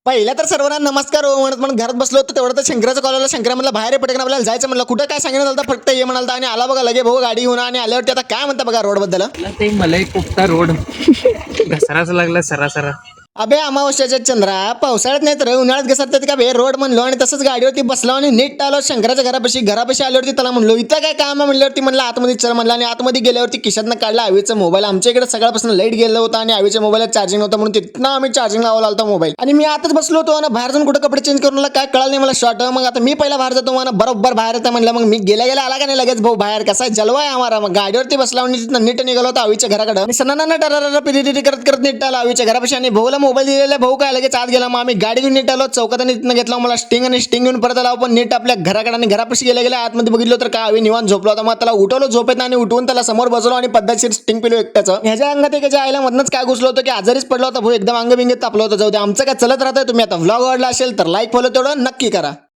पहिल्या तर सर्वांना नमस्कार हो म्हणत म्हणून घरात बसलो होतो तेवढं तर शंकराच्या कॉलेजला शंकरा म्हणलं बाहेर पटकन आपल्याला जायचं म्हणलं कुठं काय सांगितलं झालं फक्त ये म्हणाल आणि आला बघा लगे भाऊ गाडी घेऊन आणि आल्यावरती आता काय म्हणता बघा रोड बद्दल ते मलाई कोफ्ता रोड घसराच लागला सरासरा. अबे अमावस्याच्या चंद्रा पावसाळ्यात नाही तर उन्हाळ्यात घसरतात का बे रोड म्हणलो आणि तसंच गाडीवरती बसलो आणि नीट आलो शंकराच्या घरापाशी आल्यावरती त्याला म्हणलो इथं काय काम आहे म्हणल्यावरती म्हणलं आतमध्ये चल म्हणलं आणि आतमध्ये गेल्यावरती खिशातनं काढला आवीचा मोबाईल. आमच्या इकडे सकाळपासून लाईट गेलं होतं आणि आवीच्या मोबाईलला चार्जिंग होतं म्हणून तिथनं आम्ही चार्जिंग लावायला आलता मोबाईल आणि मी आताच बसलो होतो आणि बाहेर जाऊन कुठं कपडे चेंज करून काय कळलं नाही मला शॉर्ट. मग आता मी पहिला बाहेर जातो मला बरोबर बाहेर येतं म्हणलं मग मी गेल्या आला का नाही लगेच भाऊ बाहेर कसा जलवा आहे आम्हाला. मग गाडीवरती बसला आणि तिथनं नीट निघालो होतो आवीच्या घराकडे आणि सणांना डरा पिरी करत नीट आला आवीच्या घरापाशी आणि भाऊला मोबाईल दिलेला भाऊ काय लगेच आत गेला. मग आम्ही गाडी घेऊन नीट आलो चौकात तिथनं घेतला मला स्टिंग घेऊन परत आला पण नीट आपल्या घराकडे आणि घरापाशी गेल्या आतमध्ये बघितलं तर काय आवी निवांत झोपलो होता. मग त्याला उठवलं झोपेत आणि उठवून त्याला समोर बसवलो आणि पद्धतशीर स्टिंग पिलो एकट्याचं. ह्याच्या अंगात एकाच्या आईला मधनच काय घुसलो होतं की आजारीच पडलो होता भाऊ एकदम अंग बिंग तापलं होतं. जाऊ दे आमचं काय चलत राहतंय. तुम्ही आता व्लॉग आवडला असेल तर लाईक फॉलो तेवढं नक्की करा.